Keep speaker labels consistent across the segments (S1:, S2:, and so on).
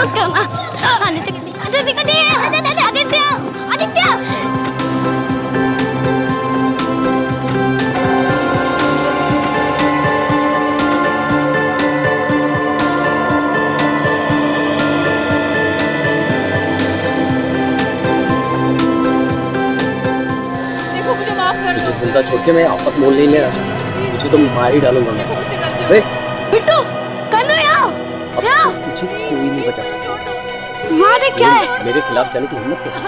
S1: मत करना। आदित्य आदित्य आदित्य आदित्य
S2: मुझे जिंदा छोड़ के मैं आफत मोल नहीं लेना चाहता। मुझे तो मार ही डालूंगा मैं।
S1: बिट्टू कन्हैया
S2: तुझे कोई नहीं बचा सकता।
S1: वहाँ देख क्या है?
S2: मेरे खिलाफ जाने की हिम्मत कैसे?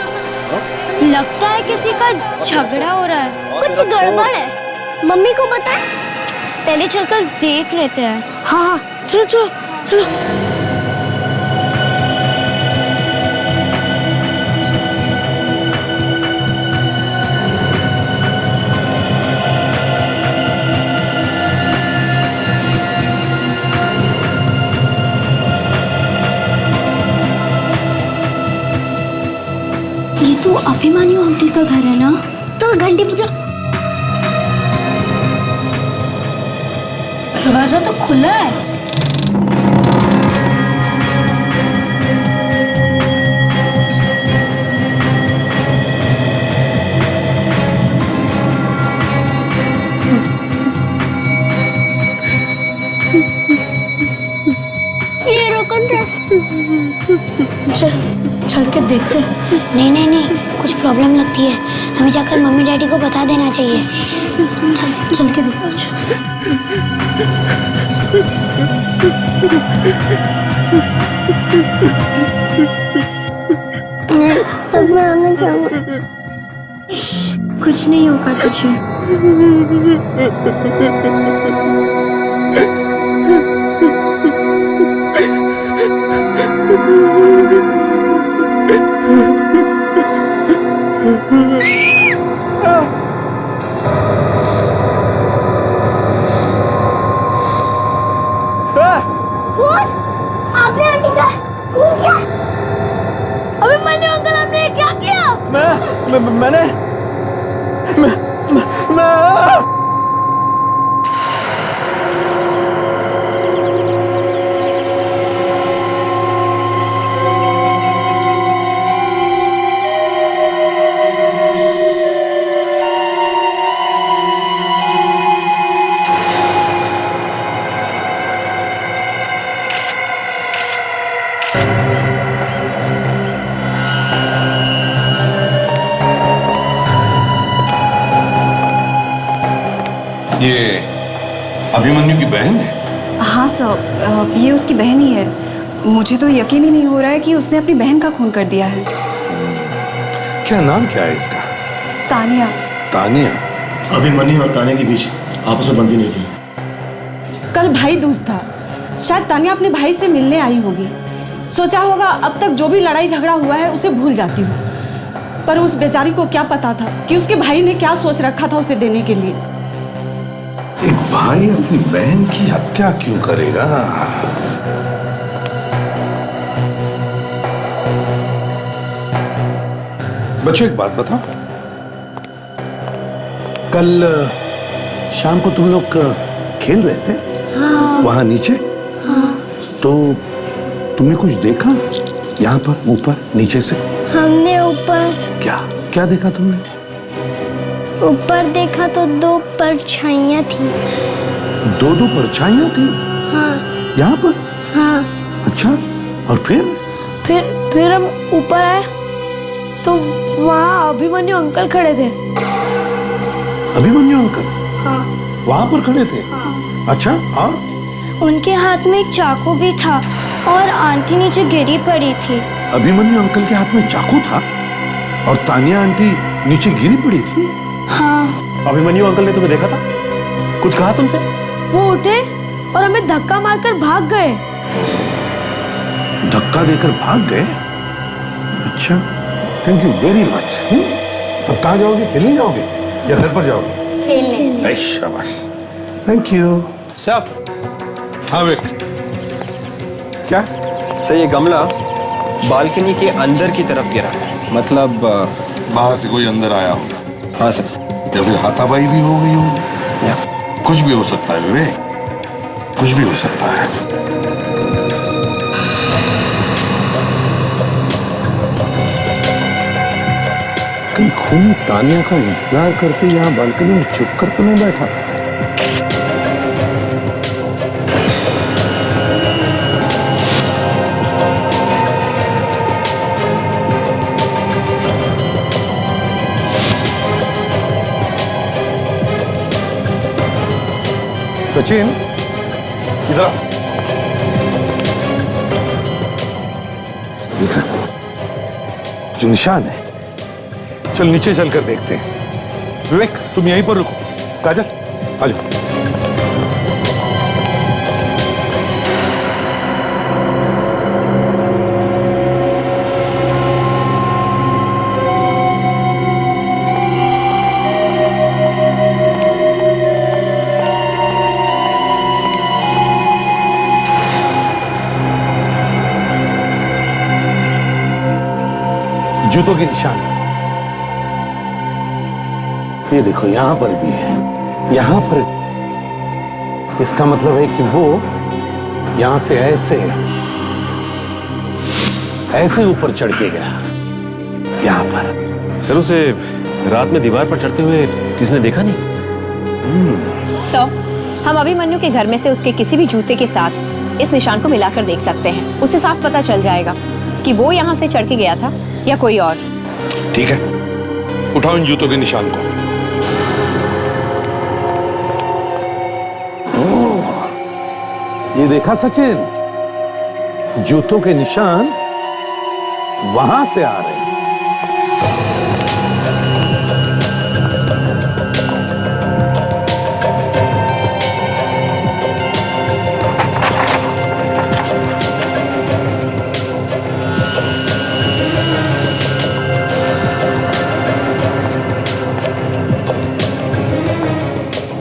S1: लगता है किसी का झगड़ा हो रहा है। कुछ गड़बड़ है। मम्मी को बता। पहले चलकर देख लेते हैं। हाँ चलो चलो चलो। ये तो अभिमन्यु अंकल का घर है ना? तो घंटी बजा। दरवाजा तो खुला है। ये रोकन रे। चल के देखते। नहीं नहीं नहीं, कुछ प्रॉब्लम लगती है। हमें जाकर मम्मी डैडी को बता देना चाहिए। चल के देखो। अब मैं आने जाऊंगा। कुछ नहीं होगा तुझे। आपने आंटी का खून किया। अभिमन्यु अंकल आपने क्या किया?
S3: मैंने
S4: ये अभिमन्यु की बहन है?
S5: हाँ सर, ये उसकी बहन ही है। मुझे तो यकीन ही नहीं हो रहा है कि उसने अपनी बहन का खून कर दिया है।
S4: क्या नाम क्या है इसका?
S5: तानिया।
S4: तानिया?
S3: अभिमन्यु और तानिया के बीच आपस में बनती नहीं थी।
S6: कल भाई दूज था, शायद तानिया अपने भाई से मिलने आई होगी। सोचा होगा अब तक जो भी लड़ाई झगड़ा हुआ है उसे भूल जाती हूँ। पर उस बेचारी को क्या पता था कि उसके भाई ने क्या सोच रखा था उसे देने के लिए।
S4: एक भाई अपनी बहन की हत्या क्यों करेगा? बच्चों एक बात बता, कल शाम को तुम लोग खेल रहे थे? हाँ। वहां नीचे? हाँ। तो तुमने कुछ देखा यहाँ पर ऊपर नीचे से?
S1: हमने ऊपर
S4: क्या क्या देखा तुमने?
S1: ऊपर देखा तो 2 परछाइयाँ थी।
S4: 2 परछाइयाँ थी?
S1: हाँ।
S4: यहाँ पर?
S1: हाँ।
S4: अच्छा, और
S1: फिर हम ऊपर आए तो वहाँ अभिमन्यु अंकल खड़े थे।
S4: अभिमन्यु अंकल?
S1: हाँ।
S4: वहाँ पर खड़े थे?
S1: हाँ।
S4: अच्छा, और?
S1: उनके हाथ में एक चाकू भी था और आंटी नीचे गिरी पड़ी थी।
S4: अभिमन्यु अंकल के हाथ में चाकू था और तानिया आंटी नीचे गिरी पड़ी थी?
S1: हाँ।
S3: अभिमन्यु अंकल ने तुम्हें देखा था? कुछ कहा तुमसे?
S1: वो उठे और हमें धक्का मारकर भाग गए।
S4: धक्का देकर भाग गए? अच्छा, थैंक यू वेरी मच। अब कहाँ जाओगे? खेलने जाओगे या घर पर जाओगे? खेलने। शाबाश, थैंक यू।
S7: सब
S4: हाँ विक,
S7: क्या सर, ये गमला बालकनी के अंदर की तरफ गिरा है। मतलब
S4: बाहर से कोई अंदर आया होगा।
S7: हाँ सर।
S4: या फिर हाथापाई भी हो गई होगी। कुछ भी हो सकता है विवेक, कुछ भी हो सकता है। कहीं खून तानिया का इंतजार करते यहाँ बालकनी में चुप कर तो नहीं बैठा था? सचिन, इधर आ। देखा जो निशान है, चल नीचे चलकर देखते हैं। विवेक, तुम यहीं पर रुको। काजल, आ जाओ। जूतों के निशान ये देखो, यहां पर भी है, यहां पर। इसका मतलब है कि वो यहां से ऐसे ऊपर चढ़ के गया, यहां पर।
S8: सर, उसे रात में दीवार पर चढ़ते हुए किसने देखा नहीं?
S9: सर, हम अभिमन्यु के घर में से उसके किसी भी जूते के साथ इस निशान को मिलाकर देख सकते हैं। उससे साफ पता चल जाएगा कि वो यहाँ से चढ़ के गया था या कोई और।
S4: ठीक है, उठाओ इन जूतों के निशान को। ये देखा सचिन, जूतों के निशान वहां से आ रहे हैं।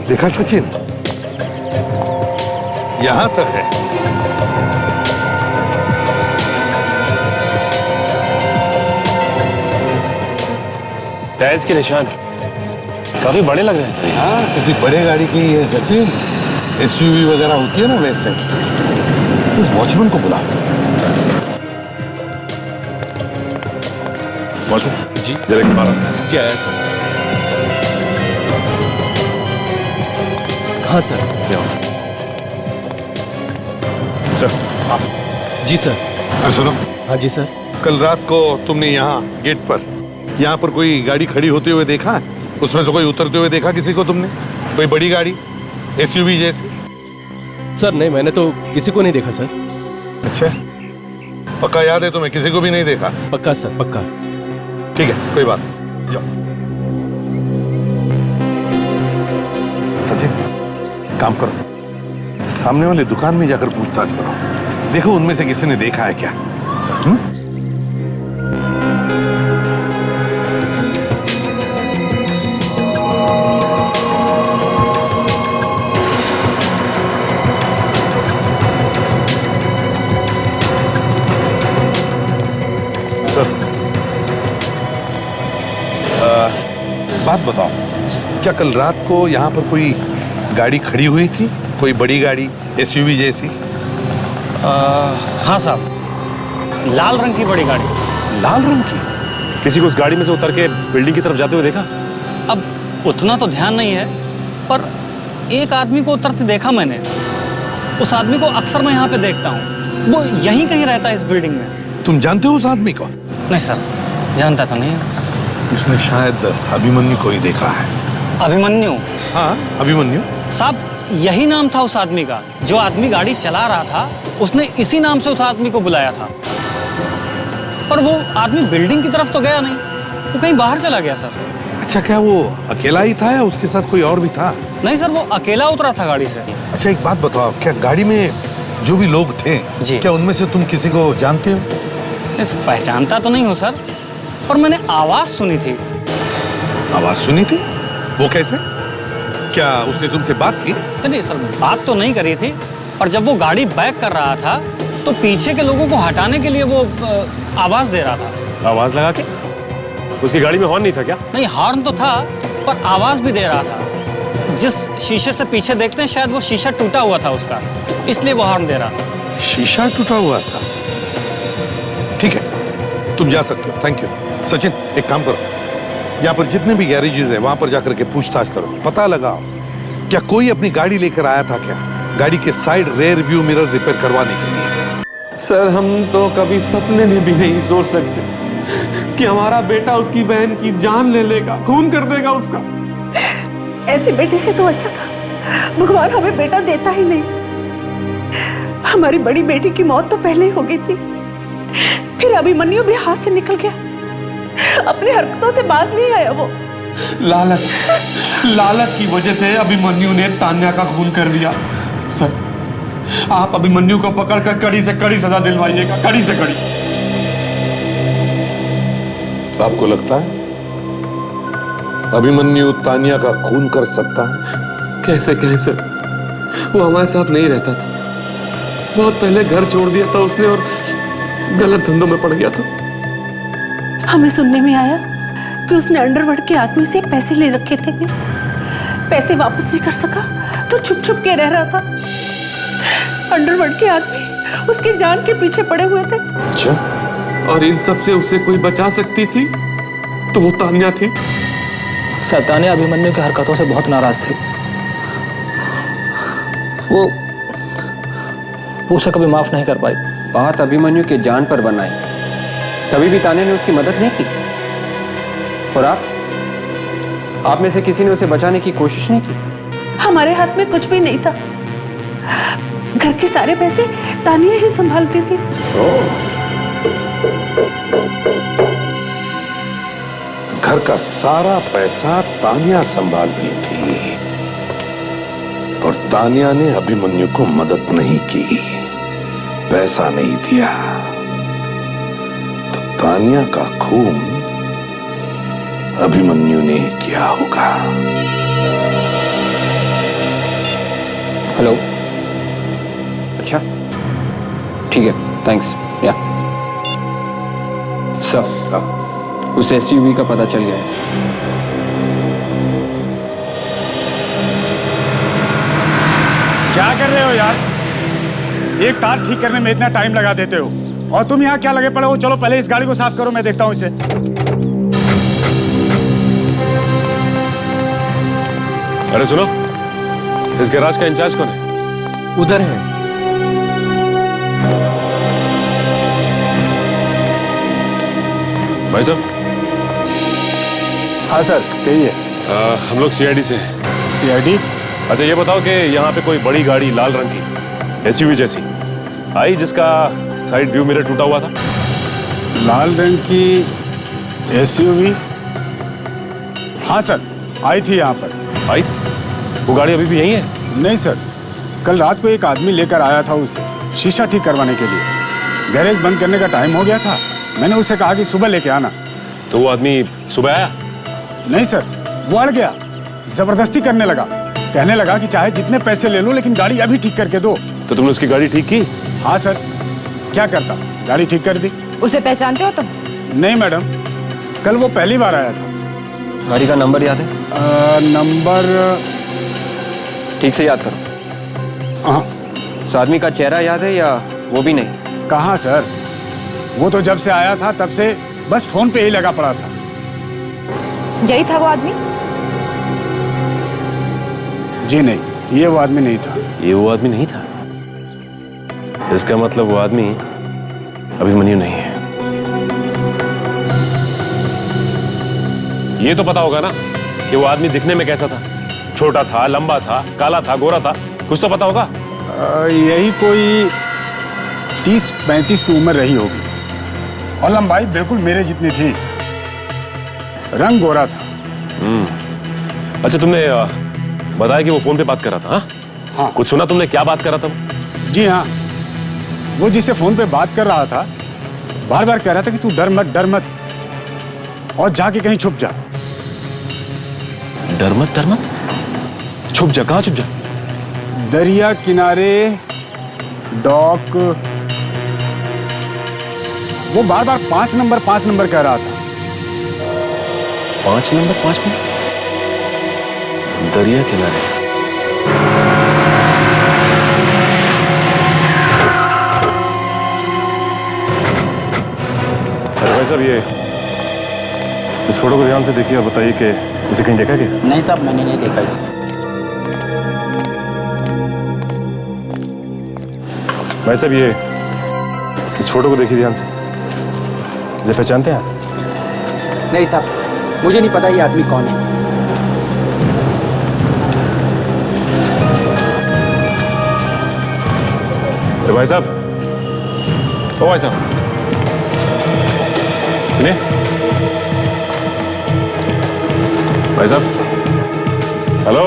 S4: देखा सचिन, यहां तक है।
S8: टायर्स के निशान काफी बड़े लग रहे हैं सर।
S4: हाँ, किसी बड़े गाड़ी की है सचिन, एसयूवी वगैरह होती है ना, वैसे। उस वॉचमैन को बुला।
S8: वॉचमैन जी, जरा के बाहर। क्या है सर? हाँ सर।
S4: सर,
S8: जी सर।
S4: सुनो।
S8: हाँ जी सर।
S4: कल रात को तुमने गेट पर यहाँ पर कोई गाड़ी खड़ी होते हुए देखा? उसमें से कोई उतरते हुए देखा किसी को तुमने? कोई बड़ी गाड़ी, एसयूवी जैसी?
S8: सर नहीं, मैंने तो किसी को नहीं देखा सर।
S4: अच्छा, पक्का याद है तुम्हें? किसी को भी नहीं देखा?
S8: पक्का सर, पक्का।
S4: ठीक है, कोई बात नहीं, जाओ। सचिन, काम करो, सामने वाली दुकान में जाकर पूछताछ करो, देखो उनमें से किसी ने देखा है क्या। सर, बात बताओ, क्या कल रात को यहाँ पर कोई गाड़ी खड़ी हुई थी? कोई बड़ी गाड़ी, एसयूवी जैसी?
S10: हाँ साहब, लाल रंग की बड़ी गाड़ी।
S4: लाल रंग की?
S8: किसी को उस गाड़ी में से उतर के बिल्डिंग की तरफ जाते हुए देखा?
S10: अब उतना तो ध्यान नहीं है, पर एक आदमी को उतरते देखा मैंने। उस आदमी को अक्सर मैं यहाँ पे देखता हूँ, वो यहीं कहीं रहता है इस बिल्डिंग में।
S4: तुम जानते हो उस आदमी को?
S10: नहीं सर, जानता तो नहीं।
S4: उसने शायद अभिमन्यु को ही देखा है।
S10: अभिमन्यु?
S4: हाँ, अभिमन्यु।
S10: साहब, यही नाम था उस आदमी का। जो आदमी गाड़ी चला रहा था, उसने इसी नाम से उस आदमी को बुलाया था। पर वो आदमी बिल्डिंग की तरफ तो गया नहीं, वो कहीं बाहर चला गया सर।
S4: अच्छा, क्या वो अकेला ही था या उसके साथ कोई और भी था?
S10: नहीं सर, वो अकेला उतरा था गाड़ी से।
S4: अच्छा, एक बात बताओ, क्या गाड़ी में जो भी लोग थे
S10: जी,
S4: क्या उनमें से तुम किसी को जानते हो?
S10: पहचानता तो नहीं हो सर, पर मैंने आवाज सुनी थी।
S4: आवाज सुनी थी? वो कैसे? क्या उसने तुमसे बात की?
S10: नहीं सर, बात तो नहीं करी थी, पर जब वो गाड़ी बैक कर रहा था तो पीछे के लोगों को हटाने के लिए वो आवाज दे रहा था।
S8: आवाज लगा के? उसकी गाड़ी में हॉर्न नहीं था क्या?
S10: नहीं, हॉर्न तो था, पर आवाज भी दे रहा था। जिस शीशे से पीछे देखते हैं, शायद वो शीशा टूटा हुआ था उसका, इसलिए वो हॉर्न दे रहा था।
S4: शीशा टूटा हुआ था? ठीक है, तुम जा सकते हो। Thank you. सचिन, एक काम करो, यहाँ पर जितने भी गैरेजेस हैं वहां पर जाकर के पूछताछ करो, पता लगाओ क्या कोई अपनी गाड़ी लेकर आया था क्या, गाड़ी के side rear view mirror repair करवाने के लिए।
S8: सर हम तो कभी सपने में भी नहीं सोच सकते कि हमारा बेटा उसकी बहन की जान ले लेगा, खून कर देगा उसका।
S6: ऐसे बेटे से तो अच्छा था भगवान हमें बेटा देता ही नहीं। हमारी बड़ी बेटी की मौत तो पहले ही हो गई थी, फिर अभिमन्यु भी हाथ से निकल गया, अपनी हरकतों से बाज नहीं आया वो।
S8: लालच की वजह से अभिमन्यु ने तान्या का खून कर दिया। सर आप अभिमन्यु को पकड़कर कड़ी से कड़ी सजा दिलवाइएगा, कड़ी से कड़ी।
S4: आपको लगता है अभिमन्यु तान्या का खून कर सकता है?
S8: कैसे सर, वो हमारे साथ नहीं रहता था, बहुत पहले घर छोड़ दिया था उसने और गलत धंधों में पड़ गया था।
S6: हमें सुनने में आया कि उसने अंडरवर्ल्ड के आदमी से पैसे ले रखे थे, पैसे वापस नहीं कर सका तो छुप छुप के रह रहा था। अंडरवर्ल्ड के आदमी उसकी जान के पीछे पड़े हुए थे।
S4: अच्छा,
S8: और इन सब से उसे कोई बचा सकती थी तो वो तान्या थी।
S2: तान्या अभिमन्यु की हरकतों से बहुत नाराज थी, वो उसे कभी माफ नहीं कर पाई।
S7: बात अभिमन्यु के जान पर बनाई, कभी भी तान्या ने उसकी मदद नहीं की। और आप में से किसी ने उसे बचाने की कोशिश नहीं की?
S6: हमारे हाथ में कुछ भी नहीं था, घर के सारे पैसे तानिया ही संभालती थी।
S4: घर का सारा पैसा तान्या संभालती थी और तान्या ने अभिमन्यु को मदद नहीं की, पैसा नहीं दिया, तो तान्या का खून अभिमन्यु ने किया होगा।
S7: हेलो, अच्छा ठीक है, थैंक्स। या सर, उस एसयूवी का पता चल गया है सर।
S10: क्या कर रहे हो यार? एक तार ठीक करने में इतना टाइम लगा देते हो और तुम यहाँ क्या लगे पड़े हो? चलो पहले इस गाड़ी को साफ करो, मैं देखता हूँ इसे।
S8: अरे सुनो, इस गैराज का इंचार्ज कौन है?
S7: उधर है।
S8: भाई साहब।
S10: हाँ सर, कहिए।
S8: हम लोग सीआईडी से हैं।
S10: सीआईडी?
S8: अच्छा ये बताओ कि यहाँ पे कोई बड़ी गाड़ी लाल रंग की एसयूवी जैसी आई जिसका साइड व्यू मिरर टूटा हुआ था?
S10: लाल रंग की एसयूवी? हाँ सर, आई थी यहाँ पर।
S8: आई? वो गाड़ी अभी भी यहीं है?
S10: नहीं सर, कल रात को एक आदमी लेकर आया था उसे शीशा ठीक करवाने के लिए। गैरेज बंद करने का टाइम हो गया था, मैंने उसे कहा कि सुबह लेके आना।
S8: तो वो आदमी सुबह आया?
S10: नहीं सर, वो अड़ गया, जबरदस्ती करने लगा, कहने लगा कि चाहे जितने पैसे ले लो लेकिन गाड़ी अभी ठीक करके दो।
S8: तो तुमने उसकी गाड़ी ठीक की?
S10: हाँ सर, क्या करता, गाड़ी ठीक कर दी।
S5: उसे पहचानते हो तुम?
S10: नहीं मैडम, कल वो पहली बार आया था।
S7: गाड़ी का नंबर याद है?
S10: नंबर
S7: ठीक से याद करो।
S10: हाँ।
S7: उस आदमी का चेहरा याद है या वो भी नहीं?
S10: कहाँ सर, वो तो जब से आया था तब से बस फोन पे ही लगा पड़ा था।
S5: यही था वो आदमी?
S10: जी नहीं, ये वो आदमी नहीं था।
S8: ये वो आदमी नहीं था? इसका मतलब वो आदमी अभिमन्यु नहीं है। ये तो पता होगा ना कि वो आदमी दिखने में कैसा था? छोटा था, लंबा था, काला था, गोरा था, कुछ तो पता होगा।
S10: यही कोई 30-35 की उम्र रही होगी और लंबाई बिल्कुल मेरे जितनी थी, रंग गोरा था।
S8: अच्छा तुमने बताया कि वो फोन पे बात कर रहा था? हाँ?
S10: हाँ।
S8: कुछ सुना तुमने, क्या बात कर रहा था?
S10: जी हाँ, वो जिससे फोन पे बात कर रहा था बार बार कह रहा था कि तू डर मत और जाके कहीं छुप जा।
S8: डर मत? छुप जा? कहाँ छुप जा?
S10: दरिया किनारे डॉक। वो बार बार 5 नंबर कह रहा था।
S8: 5 नंबर? दरिया किनारे। अरे भाई साहब, ये इस
S11: फोटो को ध्यान से देखिए और बताइए कि इसे कहीं देखा क्या?
S2: नहीं साहब, मैंने नहीं देखा इसे।
S11: भाई साहब, ये इस फोटो को देखिए ध्यान से। इसे पहचानते हैं आप?
S2: नहीं साहब, मुझे नहीं पता ये आदमी कौन है।
S11: भाई साहब, ओ भाई साहब, सुनिए। भाई साहब, हेलो।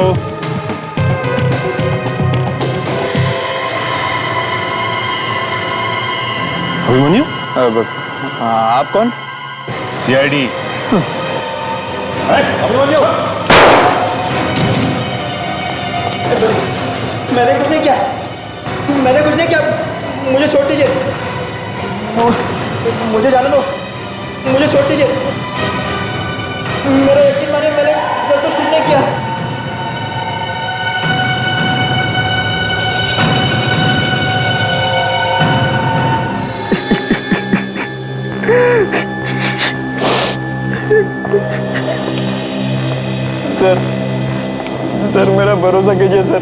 S11: अभिमन्यु?
S7: आप कौन?
S11: सीआईडी।
S7: अभिमन्यु!
S2: मैंने कुछ नहीं किया, मैंने कुछ नहीं किया, मुझे छोड़ दीजिए, मुझे जाने दो, मुझे छोड़ दीजिए, मेरा यकीन मानिए, मैंने सब कुछ नहीं किया।
S12: सर मेरा भरोसा कीजिए सर,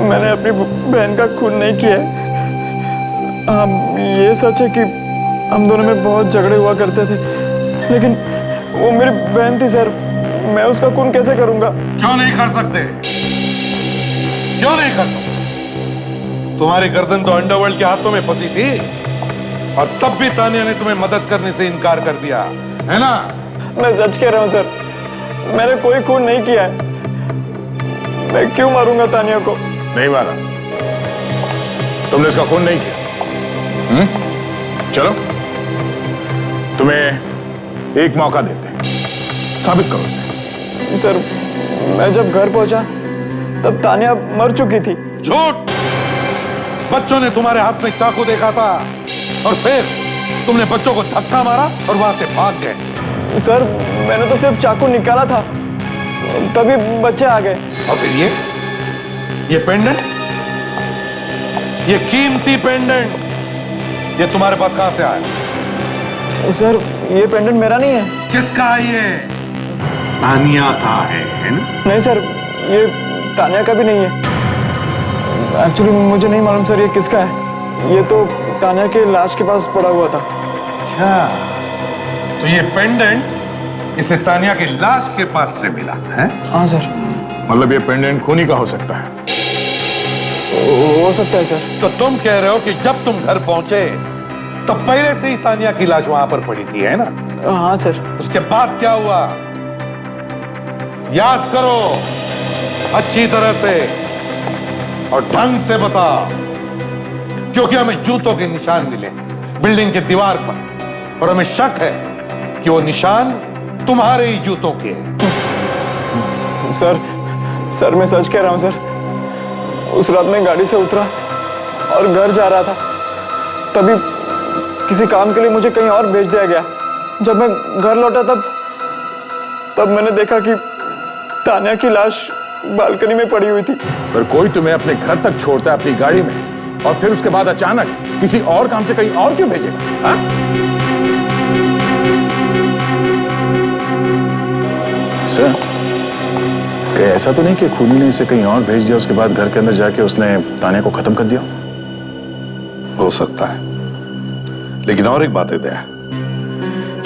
S12: मैंने अपनी बहन का खून नहीं किया है। हाँ, ये सच है कि हम दोनों में बहुत झगड़े हुआ करते थे, लेकिन वो मेरी बहन थी सर, मैं उसका खून कैसे करूंगा?
S4: क्यों नहीं कर सकते? क्यों नहीं कर सकते? तुम्हारी गर्दन तो अंडरवर्ल्ड के हाथों में फंसी थी और तब भी तानिया ने तुम्हें मदद करने से इनकार कर दिया, है ना?
S12: मैं सच कह रहा हूँ सर, मैंने कोई खून नहीं किया है। मैं क्यों मारूंगा तानिया को?
S4: नहीं मारा,
S11: तुमने इसका खून नहीं किया। चलो, तुम्हें एक मौका देते हैं, साबित करो इसे।
S12: सर, मैं जब घर पहुंचा तब तानिया मर चुकी थी।
S4: झूठ! बच्चों ने तुम्हारे हाथ में चाकू देखा था और फिर तुमने बच्चों को धक्का मारा और वहां से भाग गए।
S12: सर, मैंने तो सिर्फ चाकू निकाला था, तभी बच्चे आ गए।
S4: और फिर ये पेंडेंट, ये कीमती पेंडेंट, ये तुम्हारे पास कहां से आया?
S12: सर, ये पेंडेंट मेरा नहीं है।
S4: किसका है ये? तानिया का है ना?
S12: नहीं सर, ये तानिया का भी नहीं है। एक्चुअली मुझे नहीं मालूम सर ये किसका है। ये तो तानिया के लाश के पास पड़ा हुआ था।
S4: अच्छा, तो ये पेंडेंट इसे तानिया की लाश के पास से मिला है?
S12: हाँ सर।
S11: मतलब ये पेंडेंट खूनी का हो सकता है?
S12: हो सकता है सर।
S4: तो तुम कह रहे हो कि जब तुम घर पहुंचे तब पहले से ही तानिया की लाश वहां पर पड़ी थी, है ना?
S12: हाँ सर।
S4: उसके बाद क्या हुआ? याद करो अच्छी तरह से और ढंग से बता, क्योंकि हमें जूतों के निशान मिले बिल्डिंग के दीवार पर और हमें शक है कि वो निशान तुम्हारे ही जूतों के हैं।
S12: सर मैं सच कह रहा हूं सर। उस रात मैं गाड़ी से उतरा और घर जा रहा था, तभी किसी काम के लिए मुझे कहीं और भेज दिया गया। जब मैं घर लौटा तब मैंने देखा कि तानिया की लाश बालकनी में पड़ी हुई थी।
S11: पर कोई तुम्हें अपने घर तक छोड़ता है अपनी गाड़ी में और फिर उसके बाद अचानक किसी और काम से कहीं और क्यों भेजेगा? सर, क्या ऐसा तो नहीं कि खूनी ने इसे कहीं और भेज दिया, उसके बाद घर के अंदर जाके उसने तानिया को खत्म कर दिया?
S4: हो सकता है, लेकिन और एक बात है दया,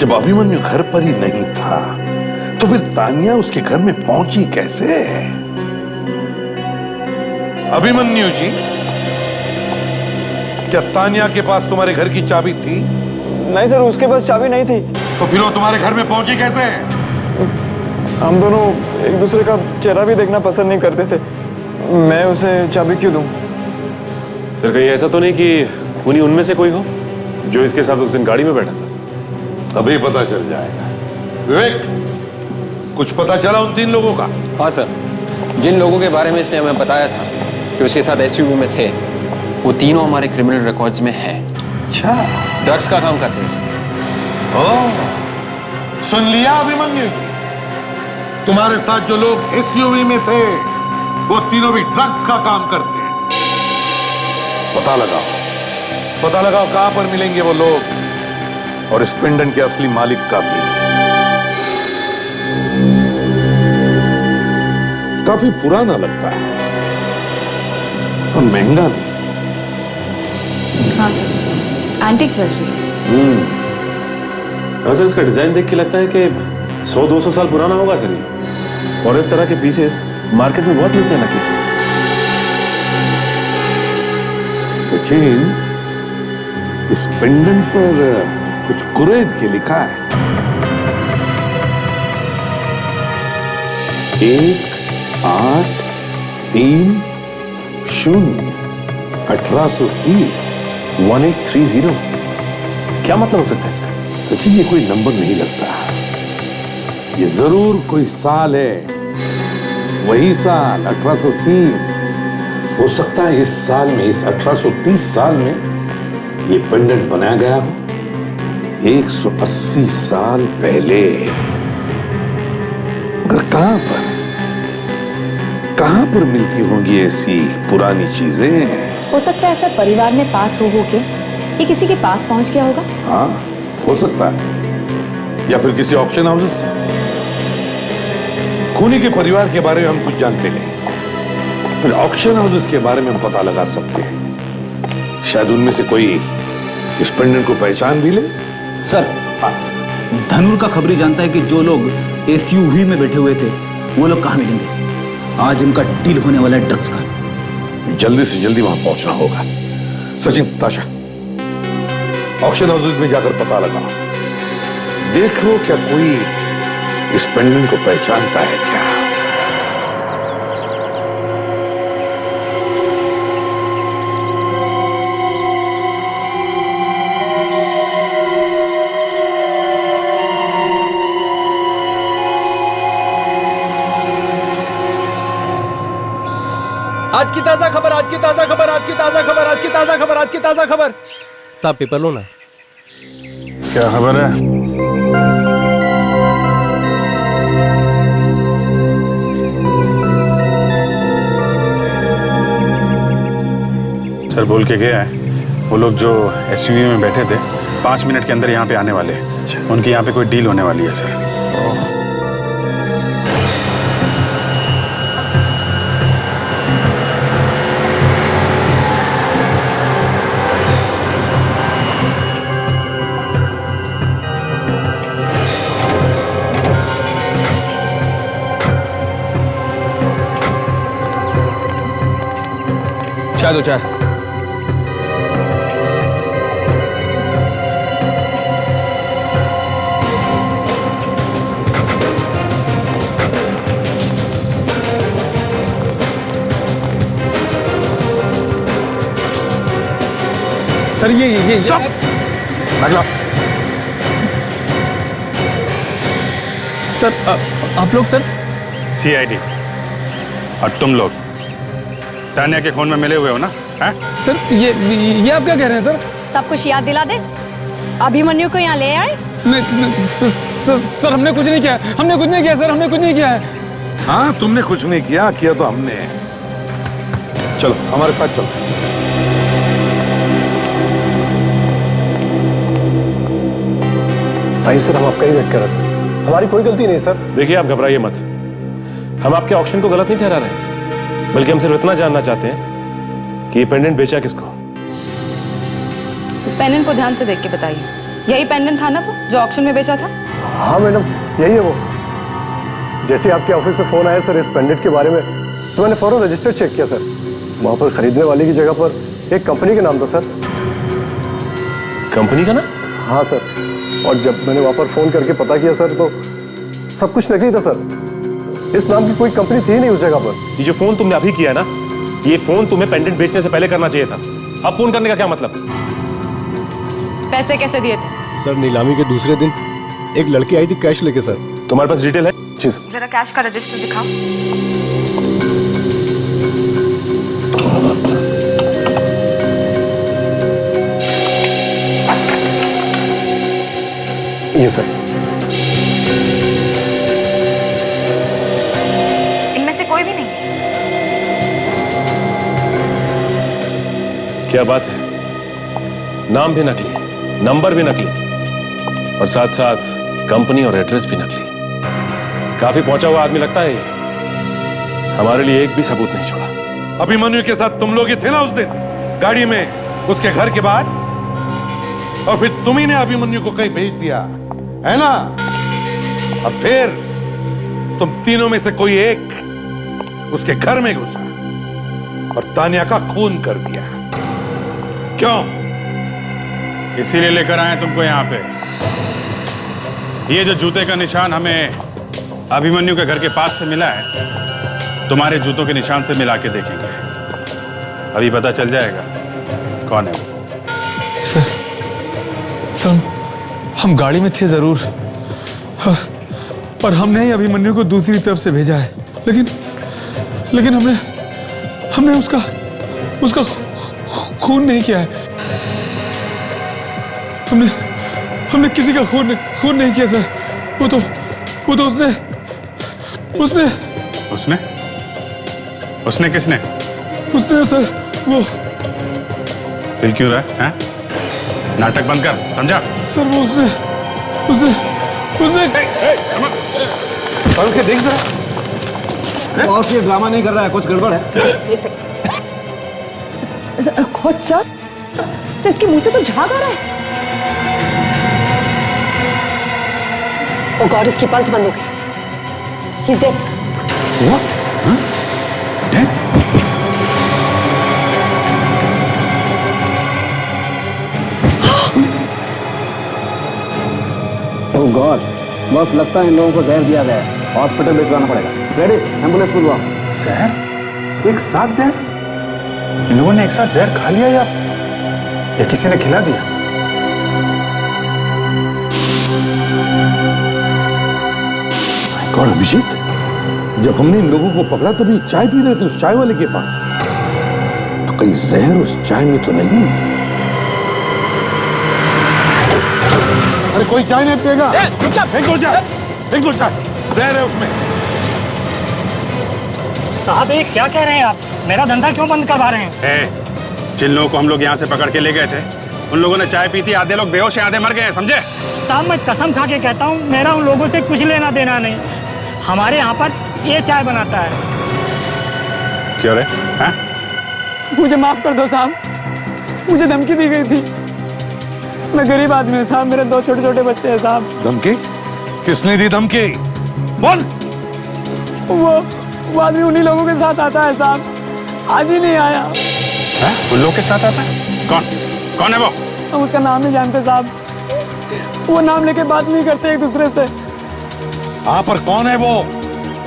S4: जब अभिमन्यु घर पर ही नहीं था तो फिर तानिया उसके घर में पहुंची कैसे? अभिमन्यु जी, क्या तानिया के पास तुम्हारे घर की चाबी थी?
S12: नहीं सर, उसके पास चाबी नहीं थी।
S4: तो फिर वो तुम्हारे घर में पहुंची कैसे?
S12: हम दोनों एक दूसरे का चेहरा भी देखना पसंद नहीं करते थे, मैं उसे चाबी क्यों दूं?
S11: सर, कहीं ऐसा तो नहीं कि खूनी उनमें से कोई हो जो इसके साथ उस दिन गाड़ी में बैठा था?
S4: अभी पता चल जाएगा। विवेक, कुछ पता चला उन 3 लोगों का?
S7: हाँ सर, जिन लोगों के बारे में इसने हमें बताया था कि उसके साथ एसयूवी में थे, वो तीनों हमारे क्रिमिनल रिकॉर्ड्स में हैं।
S4: अच्छा,
S7: ड्रग्स का काम करते हैं सर।
S4: ओह, सुन लिया अभिमन्यु जी, तुम्हारे साथ जो लोग एसयूवी में थे वो तीनों भी ड्रग्स का काम करते हैं। पता लगाओ कहां पर मिलेंगे वो लोग और इस पेंडेंट के असली मालिक का भी। काफी पुराना लगता है और महंगा भी।
S5: हाँ सर, एंटीक चल रही है।
S13: हाँ सर, इसका डिजाइन देख के लगता है कि 100-200 साल पुराना होगा सर ये। और इस तरह के पीसेस मार्केट में बहुत मिलते हैं नकली से।
S4: सचिन, इस पेंडेंट पर कुछ कुरैद के लिखा है। 1830
S13: 1830। क्या मतलब हो सकता है इसका?
S4: सचिन, ये कोई नंबर नहीं लगता, ये जरूर कोई साल है। वही साल 1830। हो सकता है इस साल में, इस 1830 साल में ये पेंडेंट बनाया गया हो 180 साल पहले। मगर कहां पर मिलती होंगी ऐसी पुरानी चीजें?
S9: हो सकता है सर परिवार में पास हो के ये किसी के पास पहुंच गया होगा।
S4: हाँ, हो सकता है, या फिर किसी ऑक्शन हाउस से। खूनी के परिवार के बारे में हम कुछ जानते नहीं, फिर ऑक्शन हाउस के बारे में हम पता लगा सकते हैं। शायद उनमें से कोई इस पेंडेंट को पहचान भी ले।
S14: सर, धनुर का खबरी जानता है कि जो लोग एसयूवी में बैठे हुए थे वो लोग कहां मिलेंगे। आज उनका डील होने वाला है ड्रग्स का।
S4: जल्दी से जल्दी वहां पहुंचना होगा। सचिन, ताशा, ऑक्शन हाउस में जाकर पता लगा, देखो क्या कोई इस पेंडेंट को पहचानता है क्या।
S15: आज की ताजा खबर, आज की ताजा खबर, आज की ताजा खबर, आज की ताजा खबर, आज की ताजा खबर। साहब पेपर लो ना।
S11: क्या खबर है? सर बोल के गया है, वो लोग जो एसयूवी में बैठे थे 5 मिनट के अंदर यहाँ पे आने वाले हैं। उनकी यहाँ पे कोई डील होने वाली है सर।
S15: चाय दो, चाय। सर ये
S11: अगला।
S15: सर आप लोग सर
S11: सीआईडी। और तुम लोग तानिया के खून में मिले हुए हो ना? है?
S15: सर ये आप क्या कह रहे हैं सर?
S9: सब कुछ याद दिला दे। अभिमन्यु को यहाँ ले आए।
S15: नहीं सर हमने कुछ नहीं किया, हमने कुछ नहीं किया सर, हमने कुछ नहीं किया है।
S4: हाँ, तुमने कुछ नहीं किया, किया तो हमने। चलो हमारे साथ चलो।
S16: भाई सर, हम आपका ही वेट कर रहे थे, हमारी कोई गलती नहीं सर।
S13: देखिए, आप घबराइए मत। हम आपके ऑक्शन को गलत नहीं ठहरा रहे, बल्कि हम सिर्फ इतना जानना चाहते हैं कि ये पेंडेंट बेचा किसको।
S5: इस पेंडेंट को ध्यान से देख के बताइए, यही पेंडेंट था ना वो जो ऑक्शन में बेचा था?
S16: हाँ मैडम, यही है वो। जैसे आपके ऑफिस से फोन आया सर इस पेंडेंट के बारे में, तो मैंने फौरन रजिस्टर चेक किया सर। वहाँ पर खरीदने वाले की जगह पर एक कंपनी का नाम था सर।
S13: कंपनी का नाम?
S16: हाँ सर, और जब मैंने वहाँ पर फोन करके पता किया सर, तो सब कुछ नकली था सर। इस नाम की कोई कंपनी थी नहीं उस जगह पर।
S13: ये जो फोन तुमने अभी किया ना, ये फोन तुम्हें पेंडेंट बेचने से पहले करना चाहिए था। अब फोन करने का क्या मतलब?
S5: पैसे कैसे दिए थे?
S16: सर नीलामी के दूसरे दिन एक लड़की आई थी कैश लेके सर।
S13: तुम्हारे पास डिटेल है? जी सर।
S5: जरा कैश का रजिस्टर दिखाओ।
S16: ये सर।
S5: इनमें से कोई भी नहीं?
S13: क्या बात है, नाम भी नकली, नंबर भी नकली, और साथ साथ कंपनी और एड्रेस भी नकली। काफी पहुंचा हुआ आदमी लगता है ये। हमारे लिए एक भी सबूत नहीं छोड़ा।
S4: अभिमन्यु के साथ तुम लोग ही थे ना उस दिन गाड़ी में उसके घर के बाहर, और फिर तुम ही ने अभिमन्यु को कहीं भेज दिया है ना। अब फिर तुम तीनों में से कोई एक उसके घर में घुसा और तानिया का खून कर दिया। क्यों?
S11: इसीलिए लेकर आए तुमको यहाँ पे। ये जो जूते का निशान हमें अभिमन्यु के घर के पास से मिला है, तुम्हारे जूतों के निशान से मिला के देखेंगे। अभी पता चल जाएगा कौन है वो।
S8: सर हम गाड़ी में थे जरूर, और हमने ही अभिमन्यु को दूसरी तरफ से भेजा है, लेकिन हमने उसका खून नहीं किया है। हमने किसी का खून नहीं किया सर। वो तो
S11: उसने किसने?
S8: उसने सर वो।
S11: फिर क्यों रहा है? नाटक बंद कर, समझा?
S8: सर वो उसने
S3: के देख जरा, बॉस ये ड्रामा नहीं कर रहा है, कुछ गड़बड़ है।
S5: एक सेकंड। खुद सर इसके मुंह से तो झाग आ रहा है।
S17: ओ गॉड, इसकी पल्स बंद हो गई। He is dead sir.
S11: What? Huh? Dead?
S14: Oh God, boss लगता है इन लोगों को जहर दिया गया है। हॉस्पिटल भिजवाना पड़ेगा। रेडी, एम्बुलेंस बुलवाओ।
S11: जहर? एक साथ जहर? इन लोगों ने एक साथ जहर खा लिया या किसी ने खिला दिया?
S4: कौन? अभिजीत, जब हमने इन लोगों को पकड़ा तभी चाय पी रहे थे उस चाय वाले के पास, तो कहीं जहर उस चाय में तो नहीं? अरे कोई चाय नहीं पिएगा। फेंक दो चाय, फेंक दो चाय, जहर है उसमें।
S10: साहब ये क्या कह रहे हैं आप? मेरा धंधा क्यों बंद करवा रहे हैं?
S11: जिन लोगों को हम लोग यहाँ से पकड़ के ले गए थे, उन लोगों ने चाय पी थी। आधे लोग बेहोश हैं, आधे मर गए हैं, समझे?
S10: साहब मैं कसम खा के कहता हूँ, मेरा उन लोगों से कुछ लेना देना नहीं। हमारे यहाँ पर ये चाय बनाता है।
S11: क्यों रे? हाँ?
S12: मुझे माफ कर दो साहब, मुझे धमकी दी गई थी। मैं गरीब आदमी हूँ साहब, मेरे 2 छोटे छोटे बच्चे हैं साहब।
S4: धमकी? किसने दी धमकी? बोल।
S12: वो आदमी उन्हीं लोगों के साथ आता है साहब, आज ही नहीं आया।
S11: है? उन लोगों के साथ आता है? कौन है वो?
S12: हम उसका नाम नहीं जानते साहब, वो नाम लेके बात नहीं करते एक दूसरे से।
S4: हाँ पर कौन है वो?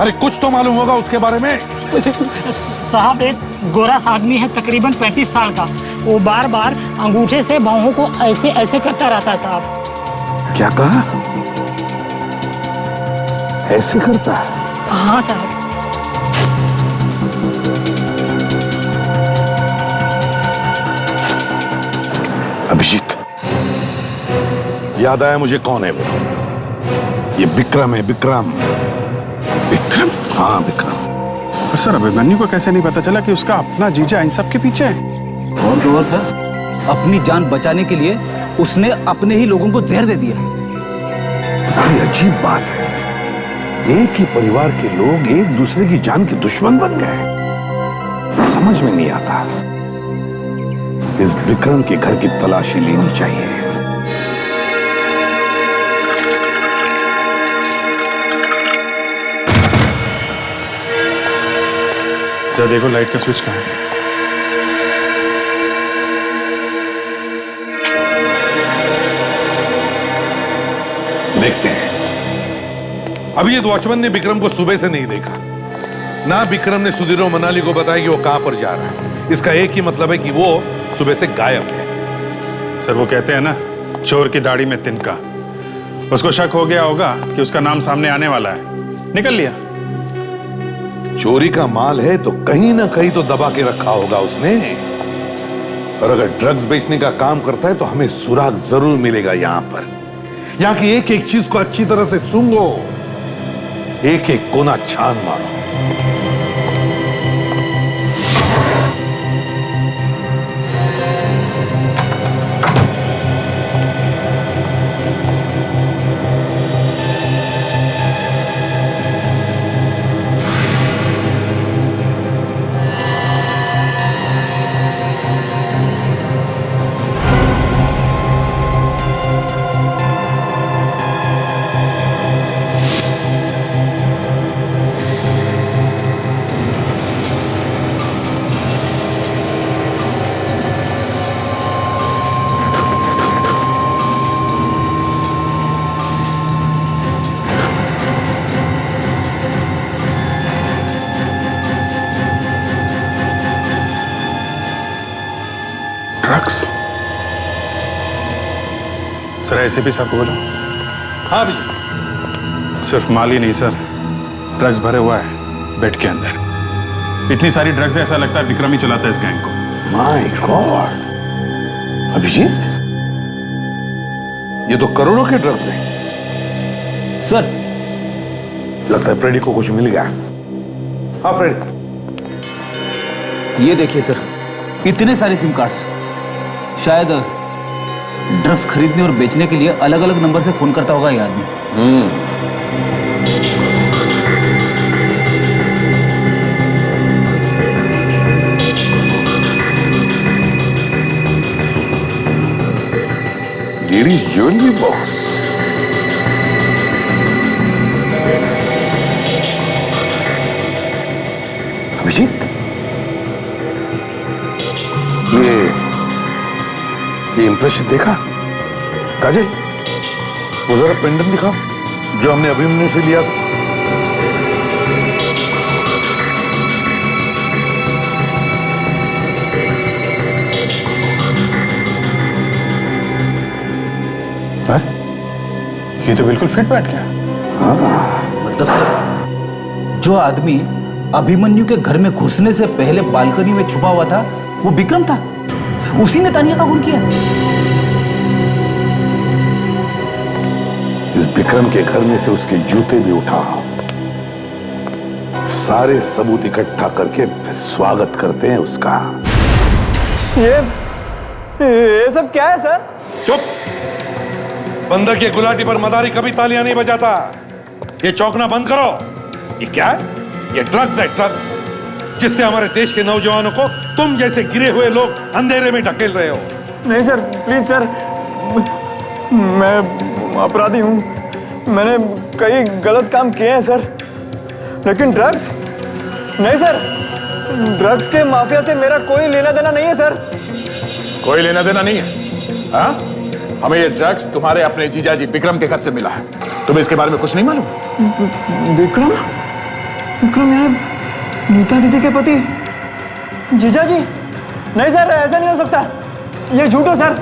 S4: अरे कुछ तो मालूम होगा उसके बारे में।
S10: साहब एक गोरा सा आदमी है, तकरीबन 35 साल का। वो बार बार अंगूठे से बाहों को ऐसे ऐसे करता रहता है साहब।
S4: क्या कहा? ऐसे करता है?
S10: हाँ साहब।
S4: अभिजीत, याद आया मुझे कौन है वो। ये विक्रम है, विक्रम।
S11: विक्रम?
S4: हाँ विक्रम।
S11: पर सर अभिमन्यु को कैसे नहीं पता चला कि उसका अपना जीजा इन सब के पीछे है?
S14: और तो और सर, अपनी जान बचाने के लिए उसने अपने ही लोगों को जहर दे दिया।
S4: बड़ी अजीब बात है, एक ही परिवार के लोग एक दूसरे की जान के दुश्मन बन गए। समझ में नहीं आता। इस विक्रम के घर की तलाशी लेनी चाहिए।
S11: जरा देखो लाइट का स्विच कहाँ है?
S4: देखते हैं। अभी ये वॉचमैन ने विक्रम को सुबह से नहीं देखा, ना विक्रम ने सुधीर और मनाली को बताया कि वो कहां पर जा रहा है। इसका एक ही मतलब है कि वो सुबह से गायब है।
S11: सर वो कहते हैं ना, चोर की दाढ़ी में तिनका। उसको शक हो गया होगा कि उसका नाम सामने आने वाला है, निकल लिया।
S4: चोरी का माल है तो कहीं ना कहीं तो दबा के रखा होगा उसने। और अगर ड्रग्स बेचने का काम करता है तो हमें सुराग जरूर मिलेगा। यहां पर यहां की एक एक चीज को अच्छी तरह से सूंघो, एक एक कोना छान मारो।
S11: ड्रग्स? सर एसीपी साहब को बोलो। हाँ भैया। सिर्फ माल ही नहीं सर, ड्रग्स भरे हुआ है बेड के अंदर। इतनी सारी ड्रग्स है, ऐसा लगता है विक्रम ही चलाता है इस गैंग को।
S4: माय गॉड, अभिजीत, ये तो करोड़ों के ड्रग्स हैं।
S14: सर,
S4: लगता है फ्रेडी को कुछ मिल गया। हाँ फ्रेडी,
S14: ये देखिए सर, इतने सारे सिम कार्ड्स। शायद ड्रग्स खरीदने और बेचने के लिए अलग अलग नंबर से फोन करता होगा ये आदमी।
S4: Ladies jewellery box. अभिजीत, ये इंप्रेशन देखा? काजल, वो जरा पेंडेंट दिखाओ जो हमने अभिमन्यु से लिया था।
S11: ये तो बिल्कुल फिट बैठ गया।
S14: मतलब सर, जो आदमी अभिमन्यु के घर में घुसने से पहले बालकनी में छुपा हुआ था वो विक्रम था। उसी ने तानिया का खून किया।
S4: इस विक्रम के घर में से उसके जूते भी उठा, सारे सबूत इकट्ठा करके फिर स्वागत करते हैं उसका।
S12: ये सब क्या है सर?
S4: चुप! बंदर की गुलाटी पर मदारी कभी तालियां नहीं बजाता। ये चौंकना बंद करो। ये क्या है? ये ड्रग्स है, ड्रग्स, जिससे हमारे देश के नौजवानों को तुम जैसे गिरे हुए लोग अंधेरे में ढकेल रहे हो।
S12: नहीं सर, प्लीज सर, मैं अपराधी हूँ। मैंने कई गलत काम किए हैं सर, लेकिन ड्रग्स नहीं सर। ड्रग्स के माफिया से मेरा कोई लेना देना नहीं है सर।
S18: कोई लेना देना नहीं है? हाँ? हमें ये ड्रग्स तुम्हारे अपने जीजाजी विक्रम के घर से मिला है। तुम्हें इसके बारे में कुछ नहीं मालूम?
S12: विक्रम? विक्रम यार नीता दीदी के पति? जीजाजी? नहीं सर, ऐसा नहीं हो सकता। ये झूठ है सर।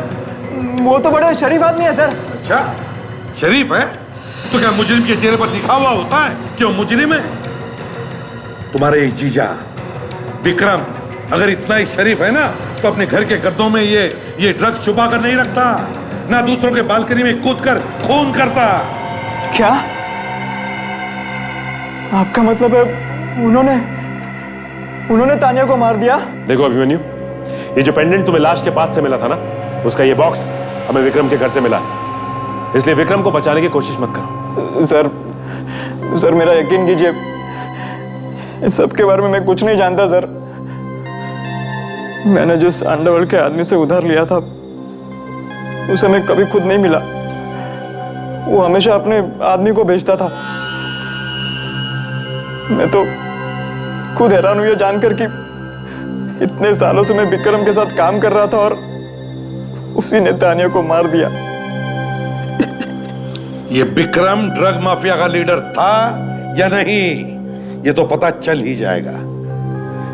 S12: वो तो बड़े शरीफ आदमी है सर।
S4: अच्छा, शरीफ है तो क्या मुजरिम के चेहरे पर लिखा हुआ होता है कि वो मुजरिम है? तुम्हारे जीजा विक्रम अगर इतना ही शरीफ है ना, तो अपने घर के गद्दों में ये ड्रग्स छुपा कर नहीं रखता, ना दूसरों के बालकनी में कूदकर खून करता।
S12: क्या आपका मतलब है उन्होंने तानिया को मार दिया?
S13: देखो अभिमन्यु, ये जो पेंडेंट तुम्हें लाश के पास से मिला था ना, उसका ये बॉक्स हमें विक्रम के घर से मिला, इसलिए विक्रम को बचाने की कोशिश मत करो।
S12: सर मेरा यकीन कीजिए, इस सब के बारे में मैं कुछ नहीं जानता सर। मैंने जिस अंडरवर्ल्ड के आदमी से उधार लिया था उसे मैं कभी खुद नहीं मिला। वो हमेशा अपने आदमी को बेचता था। मैं तो खुद हैरान हुई जानकर कि इतने सालों से मैं विक्रम के साथ काम कर रहा था और उसी ने तानिया को मार दिया।
S4: ये विक्रम ड्रग माफिया का लीडर था या नहीं, ये तो पता चल ही जाएगा।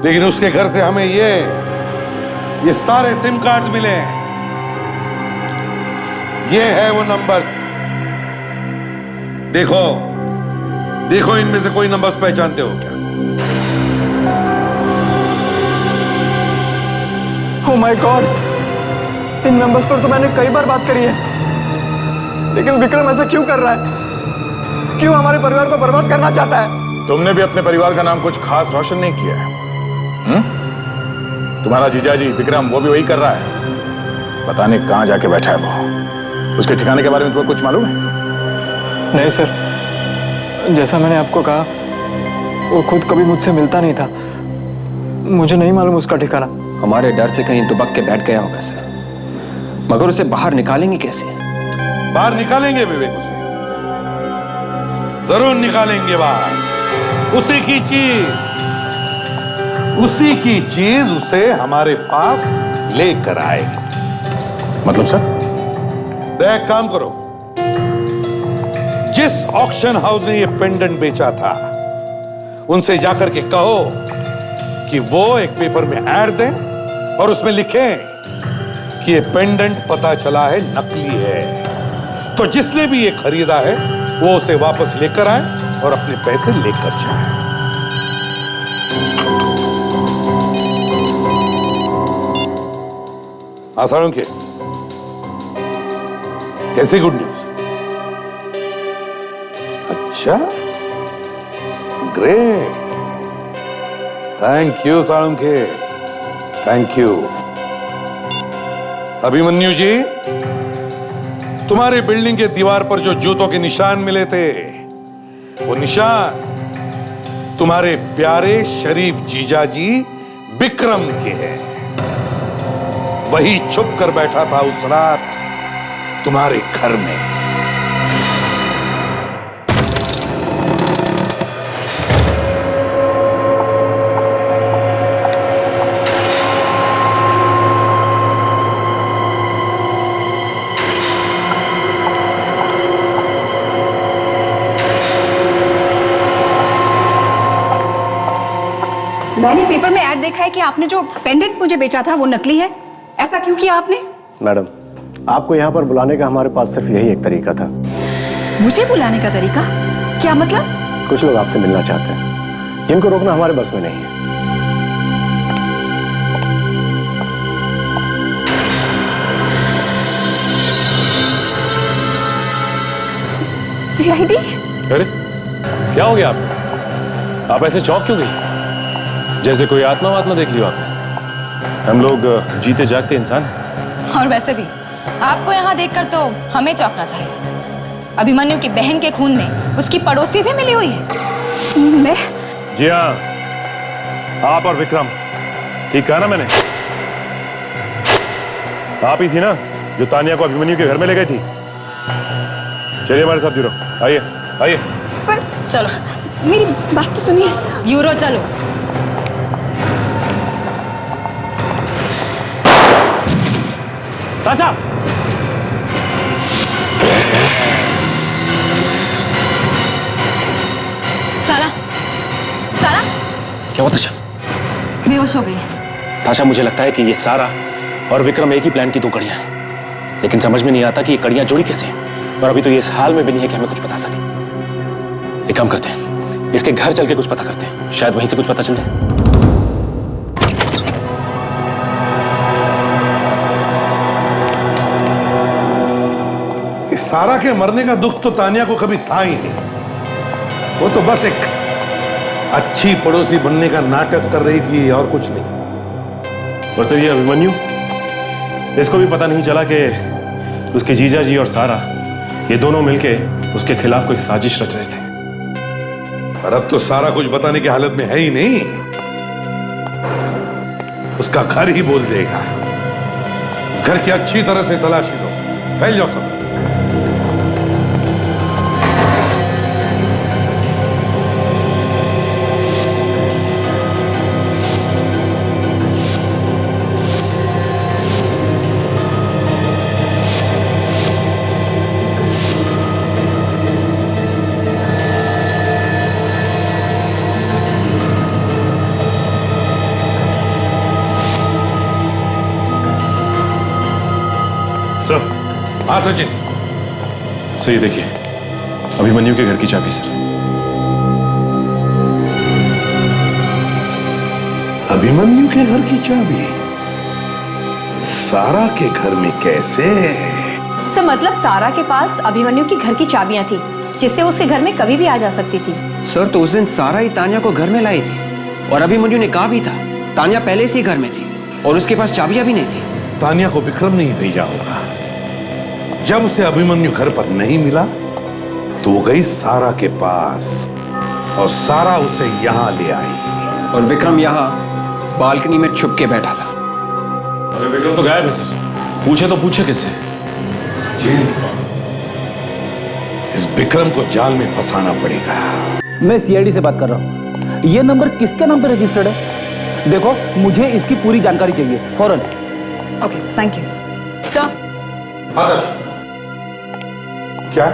S4: लेकिन उसके घर से हमें ये सारे सिम कार्ड्स मिले। ये है वो नंबर्स। देखो इनमें से कोई नंबर्स पहचानते हो क्या?
S12: Oh my God, in numbers पर तो मैंने कई बार बात करी है, लेकिन विक्रम ऐसा क्यों कर रहा है? क्यों हमारे परिवार को बर्बाद करना चाहता है?
S18: तुमने भी अपने परिवार का नाम कुछ खास रोशन नहीं किया है। तुम्हारा जीजाजी विक्रम वो भी वही कर रहा है। पता नहीं कहां जाके बैठा है वो। उसके ठिकाने के बारे में तुम्हें कुछ मालूम है?
S12: नहीं सर, जैसा मैंने आपको कहा, वो खुद कभी मुझसे मिलता नहीं था। मुझे नहीं मालूम उसका ठिकाना।
S7: हमारे डर से कहीं दुबक के बैठ गया होगा सर, मगर उसे बाहर निकालेंगे कैसे?
S4: बाहर निकालेंगे विवेक, उसे जरूर निकालेंगे बाहर। उसी की चीज उसे हमारे पास लेकर आएगी।
S18: मतलब सर?
S4: देख, काम करो, जिस ऑक्शन हाउस ने ये पेंडेंट बेचा था उनसे जाकर के कहो कि वो एक पेपर में ऐड दें और उसमें लिखें कि ये पेंडेंट पता चला है नकली है। तो जिसने भी ये खरीदा है वो उसे वापस लेकर आए और अपने पैसे लेकर जाए। आसानों के कैसी गुड न्यूज? अच्छा, great, thank you Salunkhe, thank you. Abhimanyu ji, तुम्हारी बिल्डिंग के दीवार पर जो जूतों के निशान मिले थे, वो निशान तुम्हारे प्यारे शरीफ जीजाजी विक्रम के हैं। वही छुप कर बैठा था उस रात तुम्हारे घर में।
S5: मैंने पेपर में ऐड देखा है कि आपने जो पेंडेंट मुझे बेचा था वो नकली है। ऐसा क्यों किया आपने?
S16: मैडम, आपको यहाँ पर बुलाने का हमारे पास सिर्फ यही एक तरीका था।
S5: मुझे बुलाने का तरीका? क्या मतलब?
S16: कुछ लोग आपसे मिलना चाहते हैं, जिनको रोकना हमारे बस में नहीं है।
S5: सीआईडी?
S13: अरे क्या हो गया आप ऐसे चौंक क्यों गई? जैसे कोई आत्मा वात्मा देख लियो आपने। हम लोग जीते जागते इंसान हैं।
S19: और वैसे भी आपको यहाँ देखकर तो हमें चौंकना चाहिए। अभिमन्यु की बहन के खून में उसकी पड़ोसी भी मिली हुई है।
S5: मैं?
S13: जी हाँ, आप और विक्रम। ठीक कहा ना मैंने? आप ही थी ना जो तानिया को अभिमन्यु के घर में ले गई थी। चलिए हमारे साथ ब्यूरो, आइए आइए।
S19: पर चलो,
S5: मेरी बात तो सुनिए।
S19: ब्यूरो चलो।
S13: ताशा!
S19: सारा, सारा?
S13: क्या हुआ ताशा?
S19: बेहोश हो गई।
S13: ताशा, मुझे लगता है कि ये सारा और विक्रम एक ही प्लान की दो कड़ियां हैं, लेकिन समझ में नहीं आता कि ये कड़ियां जुड़ी कैसे हैं। और अभी तो ये इस हाल में भी नहीं है कि हमें कुछ बता सके। एक काम करते हैं, इसके घर चल के कुछ पता करते हैं, शायद वहीं से कुछ पता चल जाए।
S4: सारा के मरने का दुख तो तानिया को कभी था ही नहीं। वो तो बस एक अच्छी पड़ोसी बनने का नाटक कर रही थी और कुछ नहीं।
S13: और सर ये अभिमन्यु, इसको भी पता नहीं चला कि उसके जीजा जी और सारा ये दोनों मिलके उसके खिलाफ कोई साजिश रच रहे थे।
S4: और अब तो सारा कुछ बताने की हालत में है ही नहीं। उसका घर ही बोल देगा। इस घर की अच्छी तरह से तलाशी दो। फैल जाओ सब।
S13: सर।
S4: हाँ सचिन।
S13: सर ये देखिए, अभिमन्यु के घर की चाबी सर।
S4: अभिमन्यु के घर की चाबी सारा के घर में कैसे?
S9: सर मतलब सारा के पास अभिमन्यु की घर की चाबियां थी, जिससे उसके घर में कभी भी आ जा सकती थी।
S7: सर तो उस दिन सारा ही तानिया को घर में लाई थी, और अभिमन्यु ने कहा भी था तानिया पहले से ही घर में थी और उसके पास चाबियां भी नहीं थी।
S4: तानिया को विक्रम ने ही भेजा होगा। जब उसे अभिमन्यु घर पर नहीं मिला तो वो गई सारा के पास और सारा उसे यहां ले आई।
S7: और विक्रम यहां बालकनी में छुप के बैठा था।
S13: अरे विक्रम तो गायब है सर। पूछे तो पूछे किससे?
S4: इस विक्रम को जाल में फंसाना पड़ेगा।
S14: मैं सीआईडी से बात कर रहा हूँ। ये नंबर किसके नाम पर रजिस्टर्ड है? देखो, मुझे इसकी पूरी जानकारी चाहिए फौरन।
S5: Okay, thank you
S19: sir.
S4: क्या?